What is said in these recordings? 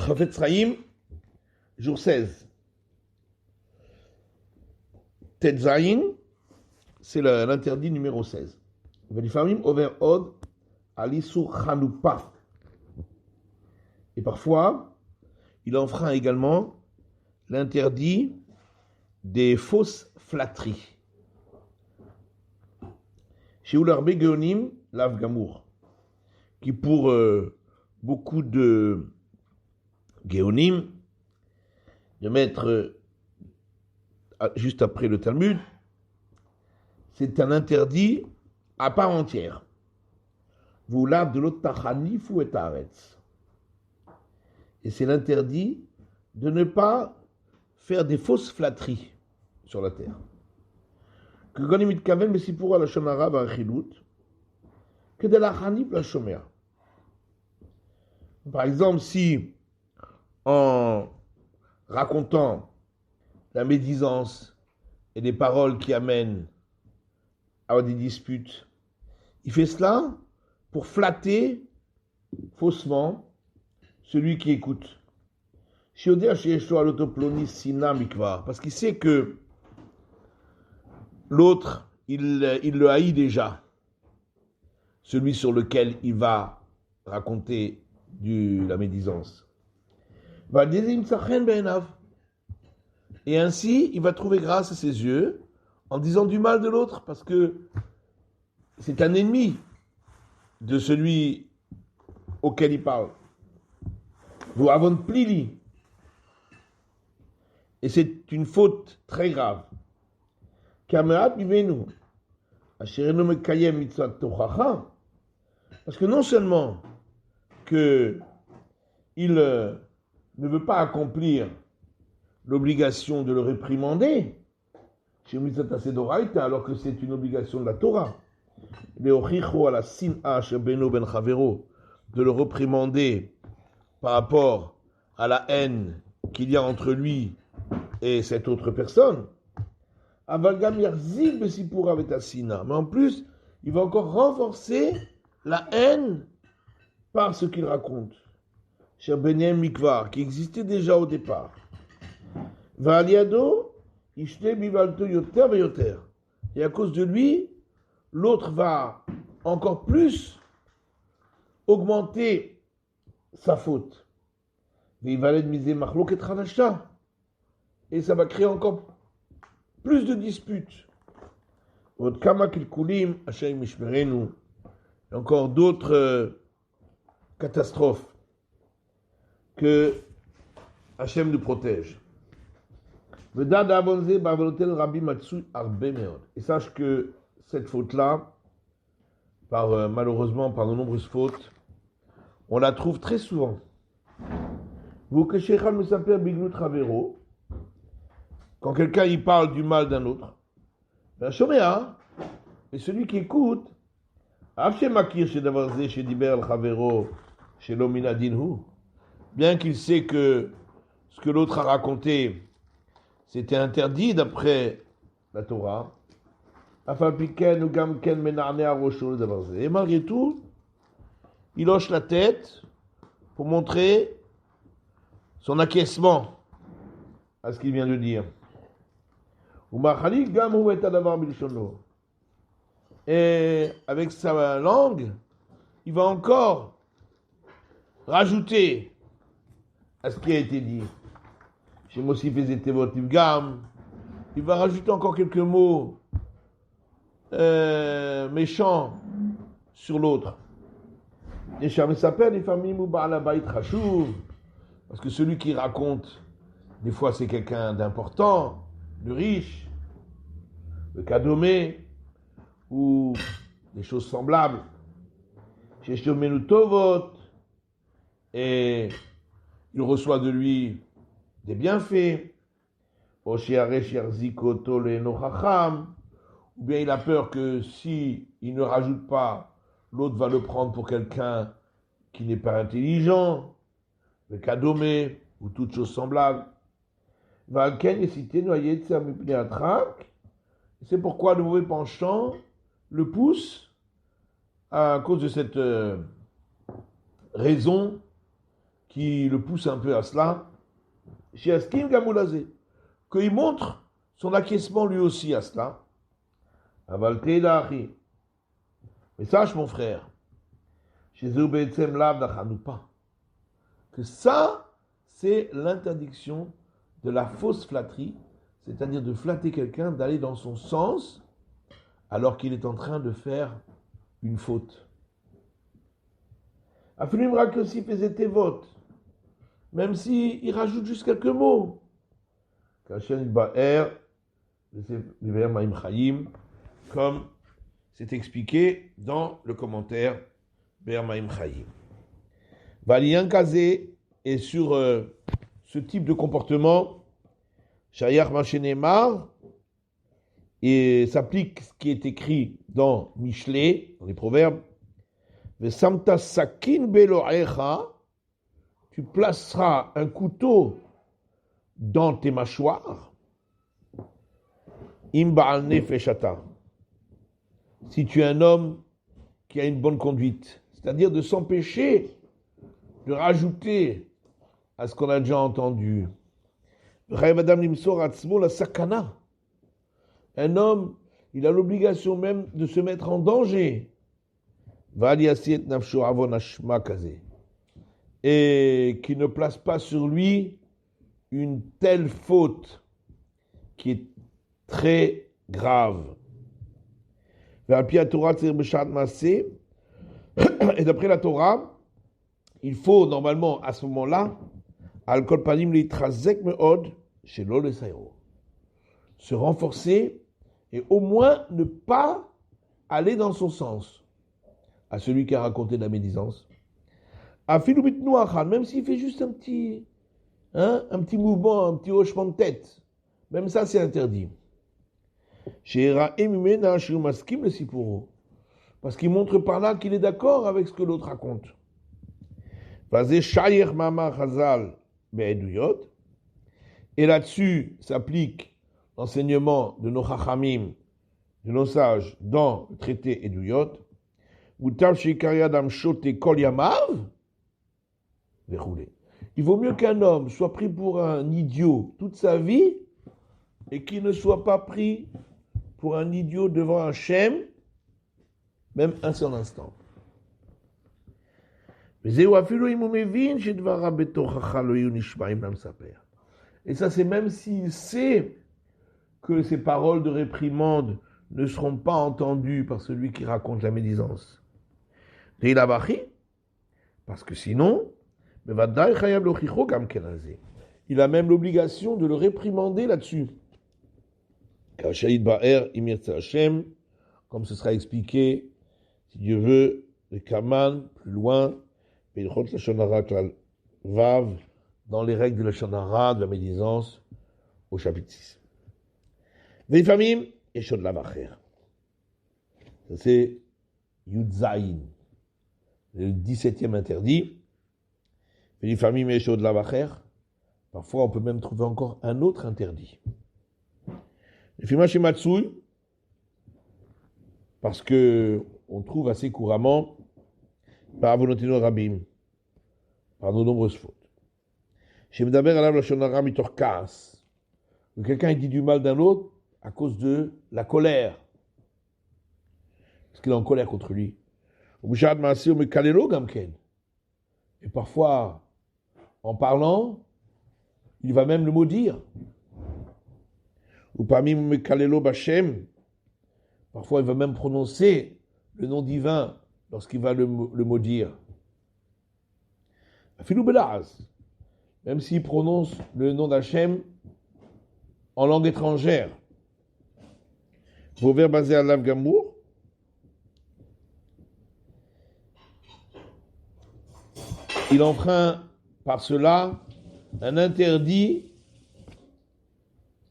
Chafetz Chaim, jour 16. Tetzaïn, c'est l'interdit numéro 16. Velifamim over od alisur chanupa. Et parfois, il enfreint également l'interdit des fausses flatteries. Chez Oularbe Geonim, Lav Gamour, qui pour beaucoup de Geonim, de mettre juste après le Talmud, c'est un interdit à part entière. Vous l'avez de l'autre tachanif ou etaretz. Et c'est l'interdit de ne pas faire des fausses flatteries sur la terre. Que Gonimit Kaven, mais si pour la Shonara va Chilut, que de la Hanif la Shomer. Par exemple, si en racontant la médisance et des paroles qui amènent à des disputes, il fait cela pour flatter faussement celui qui écoute. Parce qu'il sait que l'autre, il le haït déjà, celui sur lequel il va raconter la médisance. Et ainsi, il va trouver grâce à ses yeux en disant du mal de l'autre, parce que c'est un ennemi de celui auquel il parle. Vous avons plili. Et c'est une faute très grave. Parce que non seulement qu'il ne veut pas accomplir l'obligation de le réprimander, alors que c'est une obligation de la Torah, de le réprimander par rapport à la haine qu'il y a entre lui et cette autre personne. Mais en plus, il va encore renforcer la haine par ce qu'il raconte. Cher Benyam Mikvar, qui existait déjà au départ. Et à cause de lui, l'autre va encore plus augmenter sa faute. Et ça va créer encore plus de disputes. Et encore d'autres catastrophes que Hachem nous protège. Et sache que cette faute-là, malheureusement par de nombreuses fautes, on la trouve très souvent. Quand quelqu'un y parle du mal d'un autre, et celui qui écoute, bien qu'il sait que ce que l'autre a raconté, c'était interdit d'après la Torah, et malgré tout, il hoche la tête pour montrer son acquiescement à ce qu'il vient de dire. Et avec sa langue, il va encore rajouter à ce qui a été dit. Il va rajouter encore quelques mots méchants sur l'autre. Parce que celui qui raconte, des fois c'est quelqu'un d'important, de riche, de cadomé, ou des choses semblables. Et il reçoit de lui des bienfaits. Ou bien il a peur que si il ne rajoute pas, l'autre va le prendre pour quelqu'un qui n'est pas intelligent, le cadomé, ou toute chose semblable. C'est pourquoi le mauvais penchant le pousse à cause de cette raison qui le pousse un peu à cela, chez Askim Gamoulazé, qu'il montre son acquiescement lui aussi à cela. Avalte Dahi. Mais sache, mon frère, chez Zubetsem Lav Dachanupa, que ça, c'est l'interdiction de la fausse flatterie, c'est-à-dire de flatter quelqu'un, d'aller dans son sens, alors qu'il est en train de faire une faute. Afilimra que si faisait tes votes, même s'il rajoute juste quelques mots. Kachem Ba'er, Maïm Chaim, comme c'est expliqué dans le commentaire Be'er Maïm Chaim. Valiyan Kazé est sur ce type de comportement, Shayach Machenemar, et s'applique ce qui est écrit dans Michelet, dans les proverbes. Vesamta sakin belo'echa, tu placeras un couteau dans tes mâchoires. Imba'al nefeshata, si tu es un homme qui a une bonne conduite, c'est-à-dire de s'empêcher de rajouter à ce qu'on a déjà entendu. Un homme, il a l'obligation même de se mettre en danger. Et qui ne place pas sur lui une telle faute qui est très grave. Et d'après la Torah, il faut normalement à ce moment-là se renforcer et au moins ne pas aller dans son sens à celui qui a raconté la médisance. Même s'il fait juste un petit mouvement, un petit hochement de tête, même ça c'est interdit. Parce qu'il montre par là qu'il est d'accord avec ce que l'autre raconte. Et là-dessus s'applique l'enseignement de nos chachamim, de nos sages, dans le traité Eduyot. Il vaut mieux qu'un homme soit pris pour un idiot toute sa vie et qu'il ne soit pas pris pour un idiot devant un Hachem, même un seul instant. Et ça, c'est même s'il sait que ces paroles de réprimande ne seront pas entendues par celui qui raconte la médisance. Parce que sinon, il a même l'obligation de le réprimander là-dessus. Comme ce sera expliqué, si Dieu veut, le Kaman, plus loin, dans les règles de la Shonara, de la médisance, au chapitre 6. Veifamim et Shod Lavacher. Ça c'est Yudzaïn, le 17e interdit. Veifamim et Shod Lavacher. Parfois, on peut même trouver encore un autre interdit. Veifamim Shematsui, parce que on trouve assez couramment par Avonotino Rabim, par nos nombreuses fautes. Chez Medaber Alav la Shonara mitor Kaas, où quelqu'un dit du mal d'un autre à cause de la colère, parce qu'il est en colère contre lui. Et parfois, en parlant, il va même le maudire. Ou parmi Mekalelo Bashem, parfois il va même prononcer le nom divin lorsqu'il va le maudire. Afilou Belaz, même s'il prononce le nom d'Hachem en langue étrangère. Vos vers basés à Lav Gamour, il enfreint par cela un interdit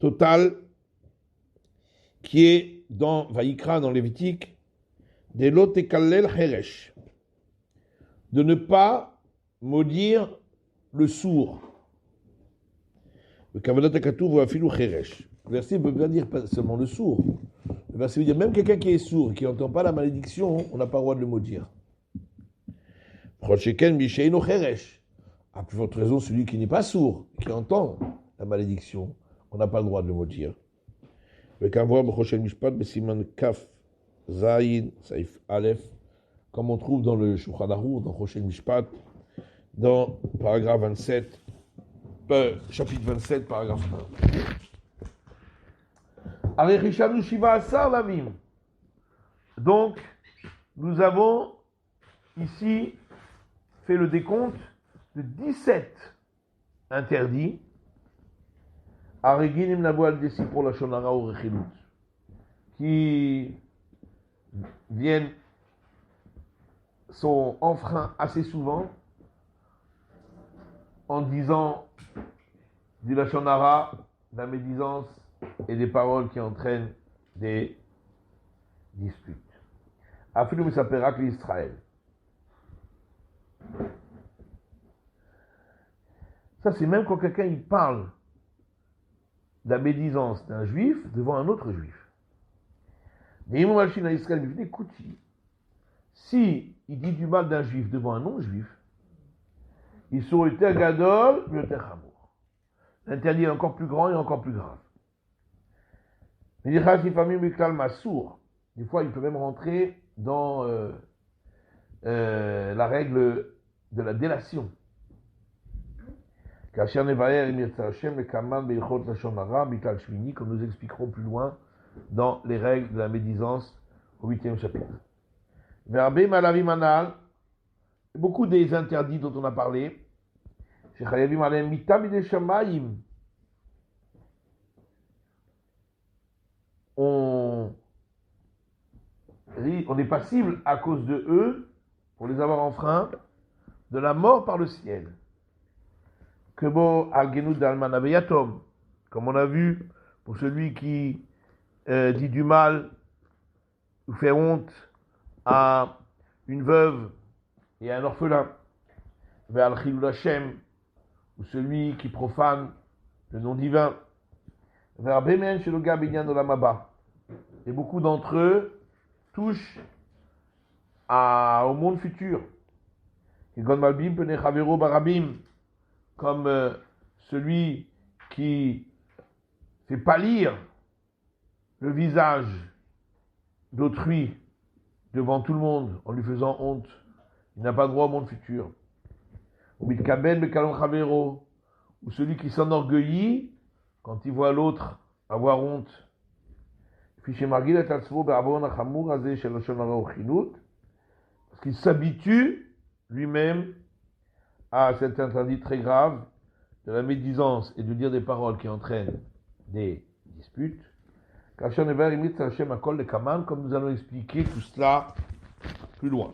total qui est dans Vaïkra, dans Lévitique, de l'otekallel cheresh, de ne pas maudire le sourd. Le kavanat akatou voit filou cheresh. Le verset ne veut pas dire pas seulement le sourd. Le verset veut dire même quelqu'un qui est sourd, qui n'entend pas la malédiction, on n'a pas le droit de le maudire. Procheken misheino cheresh. À plus forte raison, celui qui n'est pas sourd, qui entend la malédiction, on n'a pas le droit de le maudire. Avec un voix, B'choshel Mishpat, B'siman Kaf, Zayin, Saif Aleph, comme on trouve dans le Shulchan Aruch, dans Choshel Mishpat, dans paragraphe 27, chapitre 27, paragraphe 1. Arechishanu Shiva Asar Lavim. Donc, nous avons ici fait le décompte de 17 interdits. Areginim Naboal Desi pour la Shonara ou Rechilut, qui sont enfreints assez souvent en disant du Lashon Hara, de la médisance et des paroles qui entraînent des disputes. Afilu Misaperak l'Israël. Ça, c'est même quand quelqu'un il parle de la médisance d'un juif devant un autre juif. Mais écoute, si il dit du mal d'un juif devant un non-juif, ils sont été gadol, mieux amour. L'interdit est encore plus grand et encore plus grave. Des fois, il peut même rentrer dans la règle de la délation. Comme nous expliquerons plus loin dans les règles de la médisance au 8e chapitre. Beaucoup des interdits dont on a parlé, on est passible à cause de eux, pour les avoir enfreints, de la mort par le ciel. Comme on a vu pour celui qui dit du mal ou fait honte à une veuve et à un orphelin, vers Chilul Hashem, ou celui qui profane le nom divin, vers Bemen Sheloga Binyan Olamaba. Et beaucoup d'entre eux touchent au monde futur. Comme celui qui fait pâlir le visage d'autrui devant tout le monde en lui faisant honte. Il n'a pas droit au monde futur. Ou celui qui s'enorgueillit quand il voit l'autre avoir honte. Parce qu'il s'habitue lui-même à cet interdit très grave de la médisance et de dire des paroles qui entraînent des disputes. Comme nous allons expliquer tout cela plus loin.